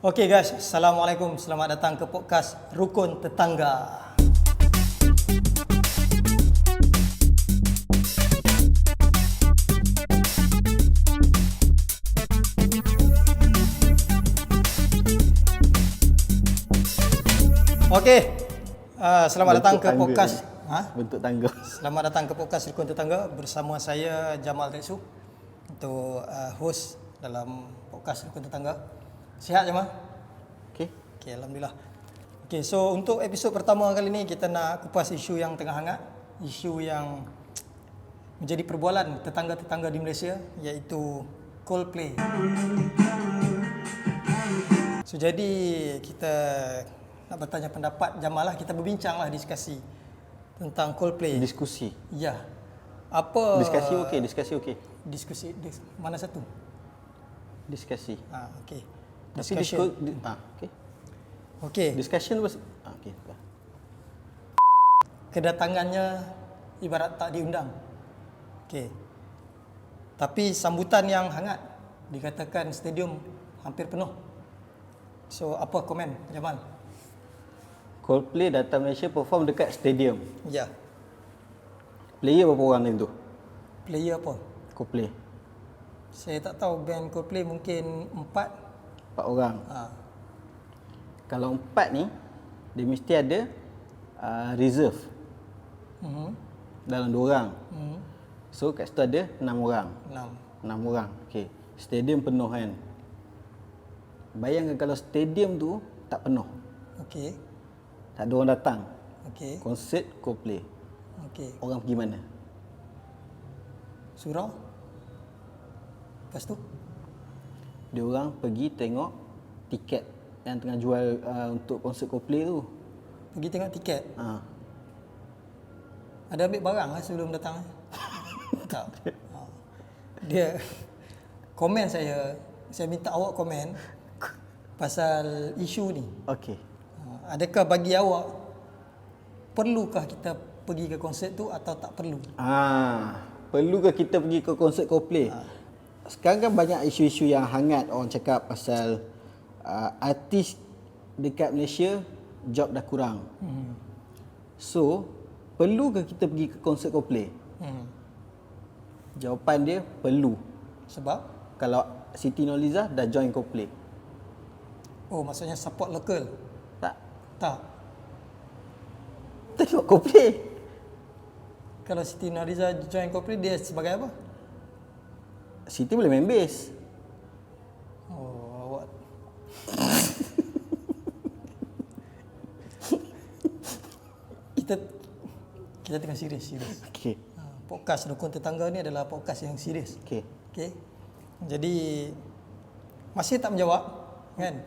Okey guys, Assalamualaikum. Selamat datang ke podcast Rukun Tetangga. Okey, selamat datang ke podcast Bentuk tangga. Selamat datang ke podcast Rukun Tetangga bersama saya Jamal Teksu untuk host dalam podcast Rukun Tetangga. Sihat Jamal? Okey, alhamdulillah. Okey, so untuk episod pertama kali ni kita nak kupas isu yang tengah hangat, isu yang menjadi perbualan tetangga-tetangga di Malaysia, iaitu Coldplay. So jadi kita nak bertanya pendapat Jamal lah, kita berbincanglah, diskusi tentang Coldplay. Diskusi. Ya. Apa Diskusi okey. Diskusi mana satu? Diskusi. Okey. Tapi Discussion. okey. Okey. Discussion okey. Kedatangannya ibarat tak diundang. Okey. Tapi sambutan yang hangat, dikatakan stadium hampir penuh. So apa komen Jamal? Coldplay datang Malaysia perform dekat stadium. Ya. Player berapa orang dalam tu? Player apa? Coldplay. Saya tak tahu, band Coldplay mungkin 4. 4 orang. Kalau 4 ni dia mesti ada reserve. Dalam 2 orang. So kat situ ada 6 orang. 6 orang. Okey. Stadium penuh kan. Bayangkan kalau stadium tu tak penuh. Okey. Tak ada orang datang. Okey. Konsert Coldplay. Okey. Orang pergi mana? Surau. Lepas tu Dia orang pergi tengok tiket yang tengah jual untuk konsert Coldplay tu. pergi tengok tiket. Ada ambil barang lah sebelum datang? Tak. Dia komen saya minta awak komen pasal isu ni. Okey. Adakah bagi awak perlukah kita pergi ke konsert tu atau tak perlu? Perlukah kita pergi ke konsert Coldplay? Sekarang kan banyak isu-isu yang hangat, orang cakap pasal artis dekat Malaysia job dah kurang. So, perlukah kita pergi ke konsert Coldplay? Jawapan dia perlu. Sebab? Kalau Siti Nurhaliza dah join Coldplay. Oh, maksudnya support lokal? Tak. Tak. Tengok Coldplay. Kalau Siti Nurhaliza join Coldplay, dia sebagai apa? Siti boleh main bass. Oh, awak kita tengah serius. Okey. Podcast Rukun Tetangga ni adalah podcast yang serius. Okey. Okey. Jadi masih tak menjawab kan?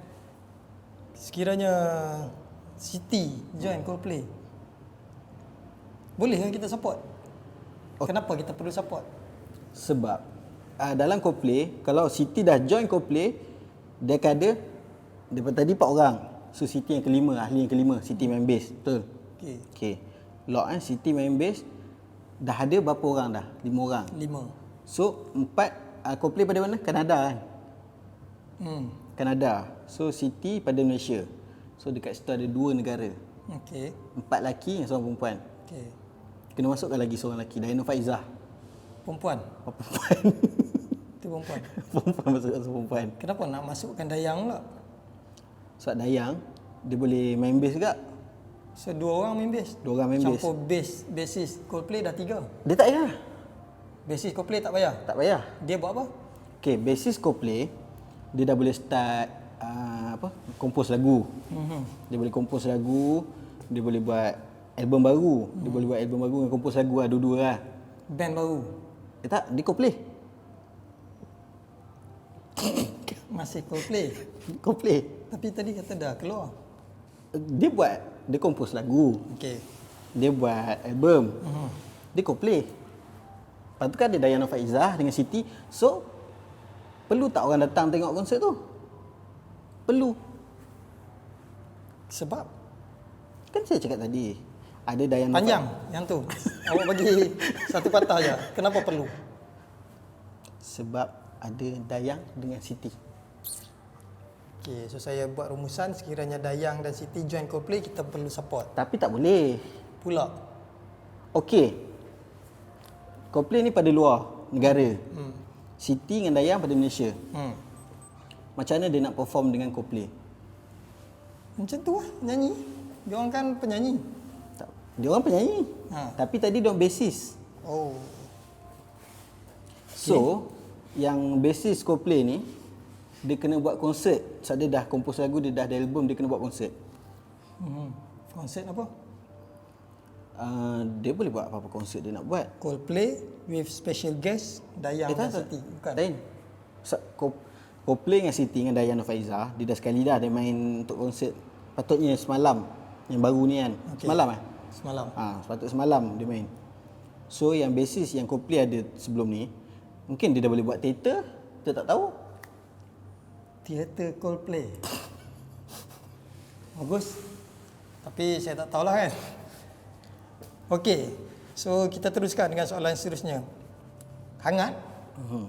Sekiranya Siti join Coldplay, boleh kan kita support? Kenapa kita perlu support? Sebab dalam Coldplay, kalau Siti dah join Coldplay, dia akan ada daripada tadi 4 orang. So Siti yang kelima, ahli yang kelima, Siti main bass. Betul? Okey. Okey. Lock Siti main bass dah ada berapa orang dah? 5 orang. 5. So 4 Coldplay pada mana? Kanada kan? Kanada. So Siti pada Malaysia. So dekat situ ada 2 negara. Okey. 4 lelaki, yang seorang perempuan. Okey. Kena masukkan lagi seorang lelaki, Dayana Faizah. Perempuan. Perempuan. Itu perempuan. Perempuan masukkan perempuan. Kenapa nak masukkan Dayang pula? Sebab Dayang dia boleh main bass juga. So 2 orang main bass. 2 orang main bass. Campur bassist Coldplay dah 3. Dia tak payah. Bassist Coldplay tak payah. Tak payah. Dia buat apa? Okey, bassist Coldplay dia dah boleh start kompos lagu. Dia boleh kompos lagu, dia boleh buat album baru. Dia boleh buat album baru dengan kompos lagu dua-dua lah. Band baru. Tak, dia Coldplay. Masih Coldplay. Coldplay. Tapi tadi kata dah keluar. Dia kompos lagu. Okey. Dia buat album. Dia Coldplay. Lepas tu kan ada Dayana Faizah dengan Siti. So, perlu tak orang datang tengok konsert tu? Perlu. Sebab? Kan saya cakap tadi. Ada Dayana Panjang yang tu. Awak bagi satu patah je. Kenapa perlu? Sebab ada Dayang dengan Siti. Okay, so saya buat rumusan sekiranya Dayang dan Siti join Coldplay, kita perlu support. Tapi tak boleh. Pula. Okey. Coldplay ni pada luar negara. Siti dengan Dayang pada Malaysia. Macam mana dia nak perform dengan Coldplay? Macam tu lah, nyanyi. Dia orang kan penyanyi. Tak. Dia orang penyanyi. Tapi tadi dia orang basis. Oh. So, yang basis Coldplay ni, dia kena buat konsert. Sebab dia dah kompos lagu, dia dah ada album, dia kena buat konsert. Konsert apa? Dia boleh buat apa-apa konsert dia nak buat. Coldplay with special guest Dayang dan tak. Siti. Bukan? Lain. Coldplay dengan Siti dengan Dayang Faizah, dia dah sekali dah dia main untuk konsert. Patutnya semalam. Yang baru ni kan. Okay. Semalam Semalam. sepatut semalam dia main. So yang basis yang Coldplay ada sebelum ni, mungkin dia dah boleh buat teater, kita tak tahu. Teater Coldplay. Bagus. Tapi saya tak tahulah kan. Okey. So kita teruskan dengan soalan seterusnya. Hangat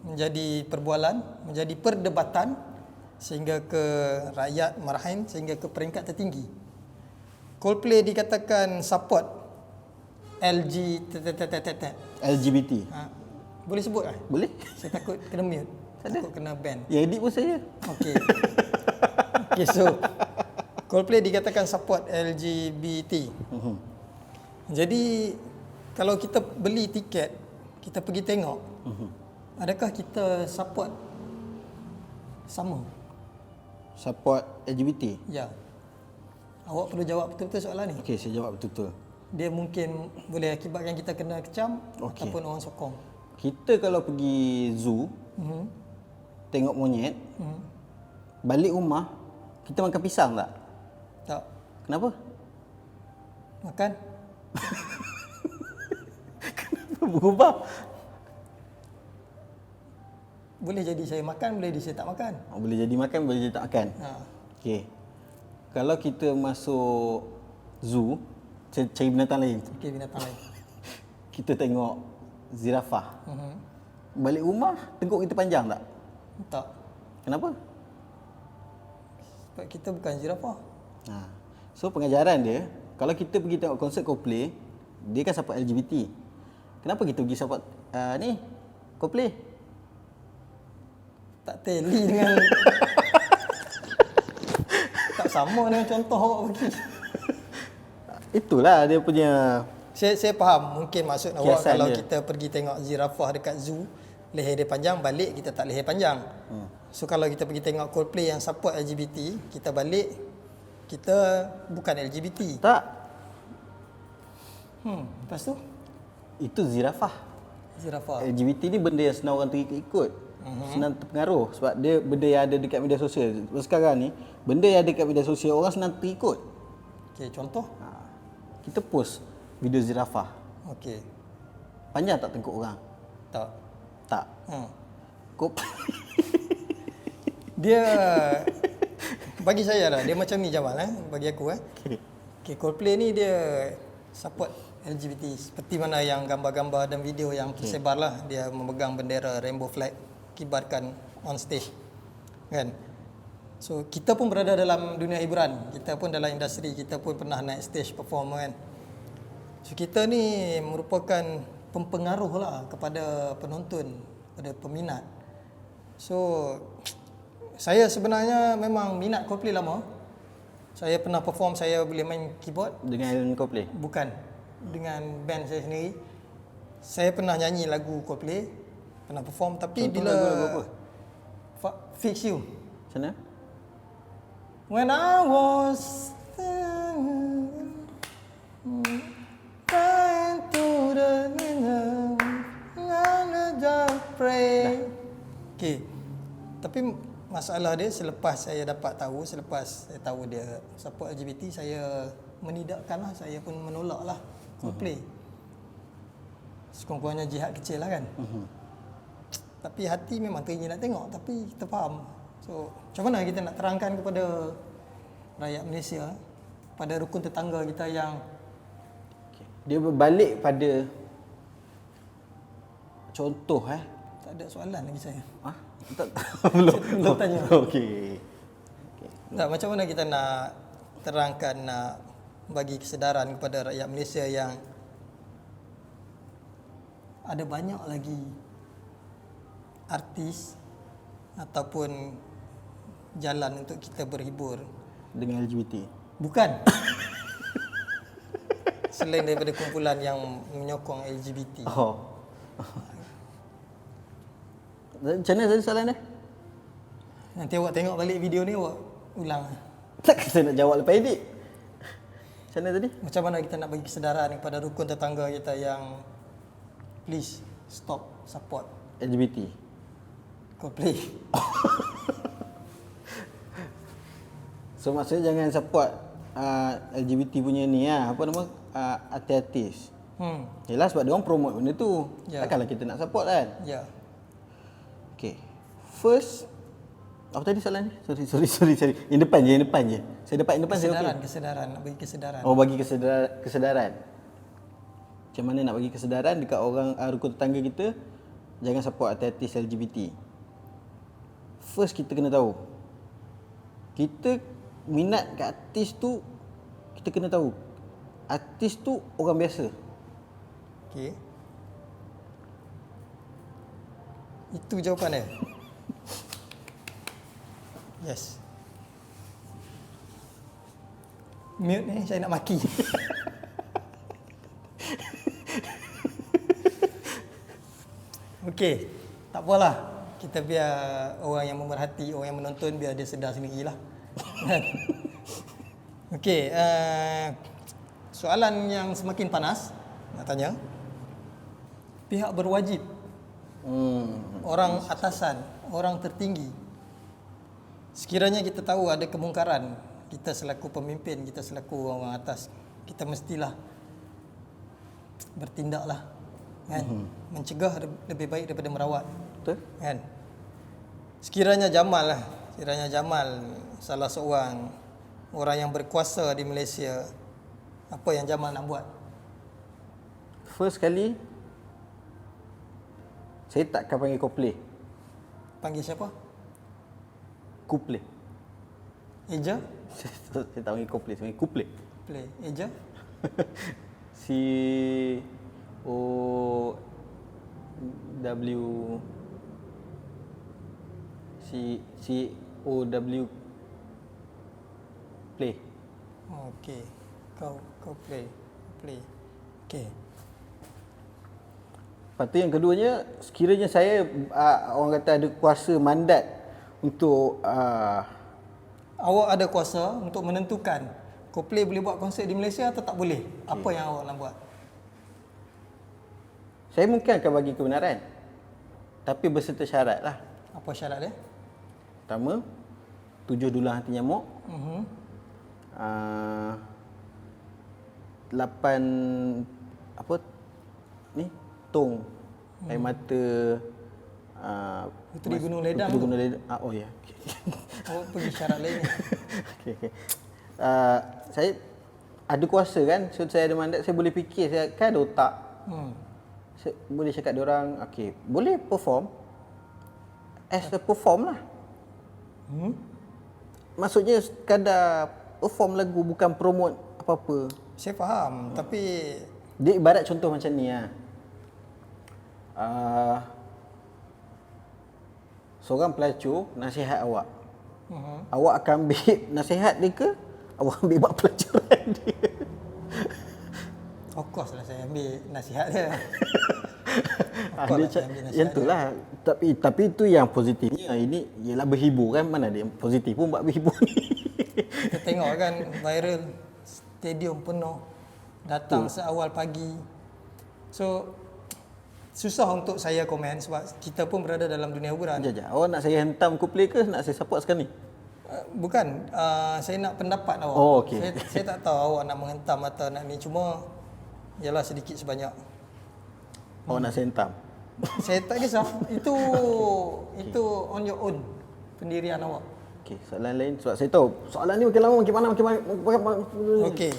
menjadi perbualan, menjadi perdebatan sehingga ke rakyat marahin, sehingga ke peringkat tertinggi. Coldplay dikatakan support LGBT. Boleh sebut tak? Boleh? Saya takut kena mute. Takut kena ban. Ya edit pun saya. Okey. Okey, so Coldplay dikatakan support LGBT. Jadi kalau kita beli tiket, kita pergi tengok, adakah kita support sama? Support LGBT. Ya. Awak perlu jawab betul-betul soalan ni. Okey, saya jawab betul-betul. Dia mungkin boleh akibatkan kita kena kecam ataupun orang sokong. Kita kalau pergi zoo, tengok monyet, balik rumah, kita makan pisang tak? Tak. Kenapa? Makan? Kenapa berubah? Boleh jadi saya makan, boleh jadi saya tak makan. Boleh jadi makan, boleh jadi tak makan. Okey. Kalau kita masuk zoo, cari binatang lain. Okey, binatang lain. Kita tengok zirafah. Balik rumah, tengok kita panjang tak? Tak. Kenapa? Sebab kita bukan zirafah. So pengajaran dia, kalau kita pergi tengok konsert Coldplay, dia kan support LGBT. Kenapa kita pergi support ni Coldplay? Tak teli dengan tak sama dengan contoh awak bagi. Itulah dia punya. Saya faham mungkin maksud awak Kiasan kalau dia. kita pergi tengok zirafah dekat zoo, leher dia panjang, balik kita tak leher panjang. So kalau kita pergi tengok Coldplay yang support LGBT, kita balik kita bukan LGBT. Tak. Lepas tu Itu zirafah. zirafah. LGBT ni benda yang senang orang terikut. Senang terpengaruh sebab dia benda yang ada dekat media sosial. Sekarang ni, benda yang ada dekat media sosial orang senang terikut. Okey, contoh? Kita post video zirafah. Okey. Panjang tak tengkuk orang? Tak. Tak. Dia bagi saya lah, dia macam ni Jamal bagi aku Okay, Coldplay ni dia support LGBT seperti mana yang gambar-gambar dan video yang tersebar lah, dia memegang bendera rainbow flag, kibarkan on stage. Kan? So kita pun berada dalam dunia hiburan, kita pun dalam industri, kita pun pernah naik stage perform kan. So kita ni merupakan pempengaruh lah kepada penonton, pada peminat. So saya sebenarnya memang minat Coldplay lama. Saya pernah perform, saya boleh main keyboard. Dengan Coldplay? Bukan, dengan band saya sendiri. Saya pernah nyanyi lagu Coldplay, pernah perform. Tapi contoh bila lagu apa? Fix You. Macam mana? When I was trying to the pray. Okay. Tapi masalah dia selepas saya dapat tahu, selepas saya tahu dia support LGBT, saya menidakkan lah, saya pun menolak lah Coldplay. Sekurang-kurangnya jihad kecil lah kan. Tapi hati memang teringin nak tengok, tapi kita faham. So macam mana kita nak terangkan kepada rakyat Malaysia, pada rukun tetangga kita yang Dia berbalik pada contoh tak ada soalan lagi saya. Tak belum. Belum tanya. Okey. Tak, macam mana kita nak terangkan, nak bagi kesedaran kepada rakyat Malaysia yang ada banyak lagi artis ataupun jalan untuk kita berhibur. Dengan LGBT. Bukan. Selain daripada kumpulan yang menyokong LGBT. Oh. Macam mana tadi soalan dia? Nanti awak tengok balik video ni, awak ulang. Takkan saya nak jawab lepas edit. Macam mana tadi? Macam mana kita nak bagi kesedaran kepada rukun tetangga kita yang please stop support LGBT. Coldplay. So maksudnya jangan support LGBT punya ni lah. Apa nama? Artis. Yelah sebab dia orang promote benda tu. Ya. Takkanlah kita nak support kan? Ya. Okay. First, apa tadi soalan ni? Sorry. Yang depan je. Saya dapat yang depan saya okey. Kesedaran, nak bagi kesedaran. Oh, bagi kesedaran. Macam mana nak bagi kesedaran dekat orang rukun tetangga kita, jangan support artis LGBT. First kita kena tahu. Kita minat kat artis tu, kita kena tahu. Artis tu orang biasa. Okey. Itu jawapan dia. Yes. Mute ni, saya nak maki. Okey, tak apalah. Kita biar orang yang memerhati, orang yang menonton, biar dia sedar sendirilah. Okey, soalan yang semakin panas nak tanya. Pihak berwajib, orang atasan, orang tertinggi, sekiranya kita tahu ada kemungkaran, kita selaku pemimpin, kita selaku orang atas, kita mestilah bertindaklah, kan? Mencegah lebih baik daripada merawat. Betul? Kan? Sekiranya Jamal salah seorang orang yang berkuasa di Malaysia, apa yang Jamal nak buat? First kali, saya takkan panggil Coldplay. Panggil siapa? Coldplay. Eja? Saya tak panggil Coldplay, saya panggil Coldplay. Play. Eja? COW Play. Okey. Kau play. Okey. Lepas tu yang keduanya, sekiranya saya orang kata ada kuasa mandat untuk Awak ada kuasa untuk menentukan Coldplay boleh buat konsert di Malaysia atau tak boleh. Apa yang awak nak buat? saya mungkin akan bagi kebenaran. Tapi berserta syarat lah. Apa syarat dia? Pertama, 7 dulang hati nyamuk. 8 apa ni? Tong air mata Puteri Gunung Ledang Puteri tu? Gunung Ledang. Oh ya. Awak pergi syarat lain ni. Okey. Saya ada kuasa kan. So saya ada mandat, saya boleh fikir, saya kan ada otak. Saya boleh cakap dia orang, okey, boleh perform as a perform lah. Maksudnya sekadar perform lagu, bukan promote apa-apa. Saya faham, tapi Dia ibarat contoh macam ni lah. Seorang pelacur nasihat awak. Awak akan ambil nasihat dia ke awak ambil buat pelacuran dia? of course lah saya ambil nasihat dia. Yang tu lah. Tapi itu yang positifnya. Ini ialah berhibur kan. Mana ada yang positif pun buat berhibur ni. Kita tengok kan viral, stadium penuh, datang seawal pagi. So susah untuk saya komen sebab kita pun berada dalam dunia hiburan. Sekejap. Awak nak saya hentam Coldplay ke nak saya support sekarang ni? Bukan, saya nak pendapat awak. Oh, okey. Saya tak tahu awak nak menghentam atau nak ni, cuma ialah sedikit sebanyak. Awak nak saya hentam? Saya tak kisah. Itu on your own, pendirian awak. Okey, soalan lain sebab saya tahu soalan ni makin lama makin mana. Okey.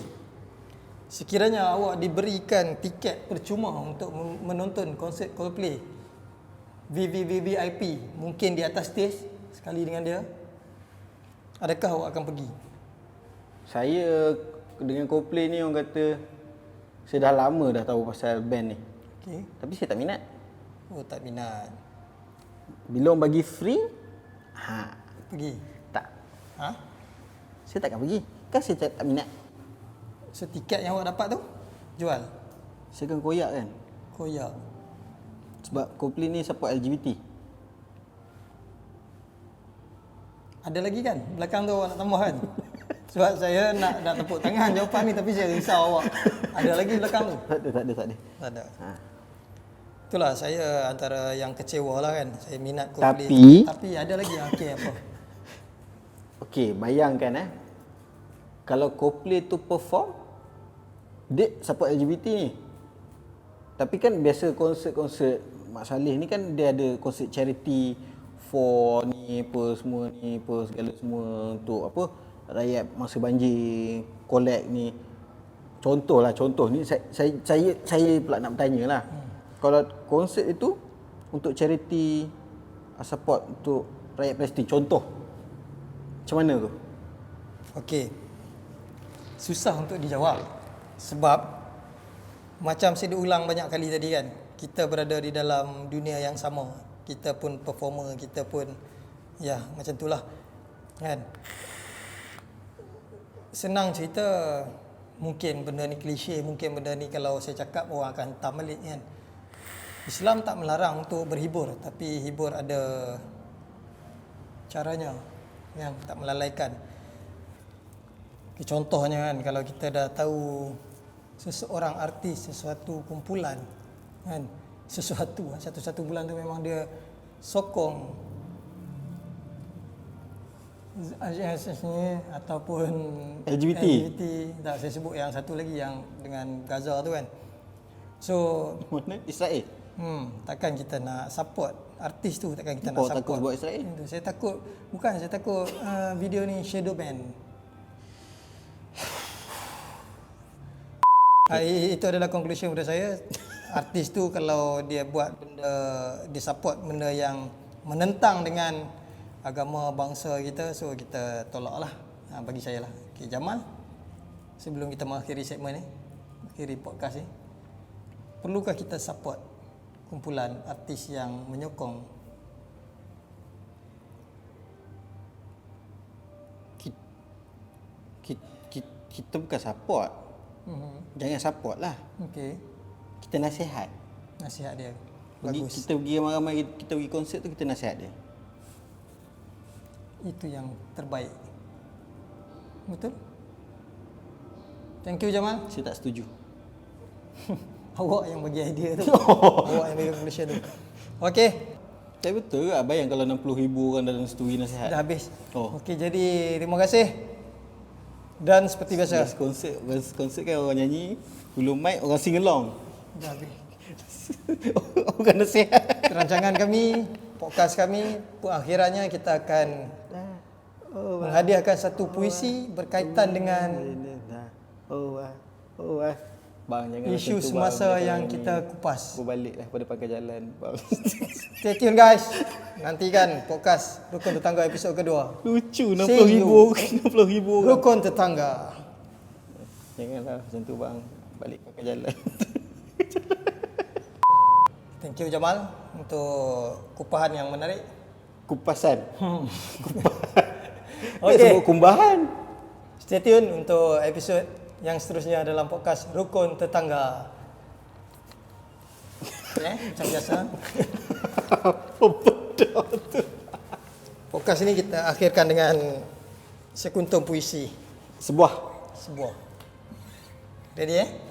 Sekiranya awak diberikan tiket percuma untuk menonton konsert Coldplay, VVVVIP, mungkin di atas stage sekali dengan dia, Adakah awak akan pergi? Saya dengan Coldplay ni orang kata saya dah lama dah tahu pasal band ni. Okey. Tapi saya tak minat. Oh, tak minat. Bila orang bagi free, Pergi. tak. Ha? Saya takkan pergi. Kan saya tak minat. So tiket yang awak dapat tu jual. Saya akan koyak kan. Koyak. Sebab Coldplay ni support LGBT. Ada lagi kan? Belakang tu awak nak tambah kan? Sebab saya nak tepuk tangan jawapan ni tapi saya risau awak. Ada lagi belakang tu? Tak ada. Tak ada. Itulah saya antara yang kecewa lah kan. Saya minat Tapi- Tapi ada lagi yang okey apa? Okey, bayangkan kalau Coldplay tu perform, dia support LGBT ni. Tapi kan biasa konsert-konsert Mak Saleh ni kan dia ada konsert charity for ni apa semua ni apa segala semua untuk apa rakyat masa banjir, collect ni. Contoh ni saya pula nak bertanya lah. Kalau konsert itu untuk charity support untuk rakyat Palestin, contoh. Macam mana tu? Okey. Susah untuk dijawab. Sebab macam saya diulang banyak kali tadi kan, kita berada di dalam dunia yang sama. Kita pun performer, kita pun ya macam itulah. Kan? Senang cerita, mungkin benda ni klise, mungkin benda ni kalau saya cakap orang akan hentam balik kan. Islam tak melarang untuk berhibur, tapi hibur ada caranya yang tak melalaikan. Contohnya kan, kalau kita dah tahu seseorang artis, sesuatu kumpulan kan, satu-satu bulan tu memang dia sokong ni ataupun LGBT. Tak, saya sebut yang satu lagi yang dengan Gaza tu kan. So Mana? Israel? takkan kita nak support artis tu, takkan kita Kau nak takut support buat Israel? Itu, saya takut video ni shadow ban. Itu adalah conclusion pada saya. Artis tu kalau dia buat benda, dia support benda yang menentang dengan agama bangsa kita, so kita tolak lah. Bagi saya lah. Okay, Jamal, sebelum kita mengakhiri segmen ni, akhiri podcast ni, perlukah kita support kumpulan artis yang menyokong? Kita bukan support. Jangan support lah. Okey, Kita nasihat. nasihat dia bagus. Kita pergi ramai-ramai, kita pergi konsert tu, kita nasihat dia. Itu yang terbaik. Betul? Thank you Jamal. Saya tak setuju. Awak yang bagi idea tu. Awak yang bagi conclusion tu. Okey, Tapi betul ke bayang kalau 60,000 orang dalam story nasihat? dah habis. Oh. Okey, jadi terima kasih. Dan seperti biasa, Last konsert kan orang nyanyi, hulu mic orang sing along. dah habis. Orang nasihat. Rancangan kami, podcast kami, akhirannya kita akan menghadiahkan satu puisi berkaitan dengan Bang, jangan isu semasa yang kita kupas. Aku balik lah pada pangkal jalan. Bang. Stay tune guys. Nantikan podcast Rukun Tetangga episod kedua. Lucu See you. 60,000 orang. Rukun Tetangga. Janganlah macam tu bang. Balik pangkal jalan. Thank you Jamal untuk kupahan yang menarik. Kupasan. Okey. Sebut kumbahan. Stay tune untuk episod yang seterusnya dalam podcast Rukun Tetangga. Macam biasa. Betul tu. Podcast ini kita akhirkan dengan sekuntum puisi. Sebuah. Ready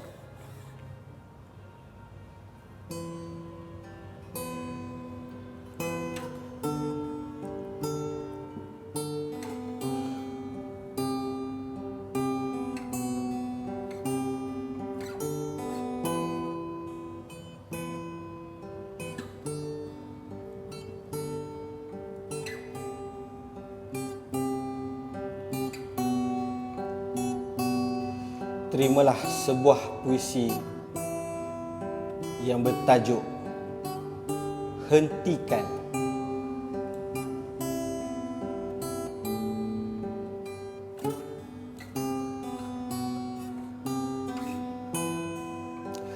Terimalah sebuah puisi yang bertajuk Hentikan.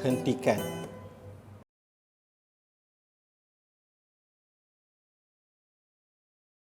hentikan.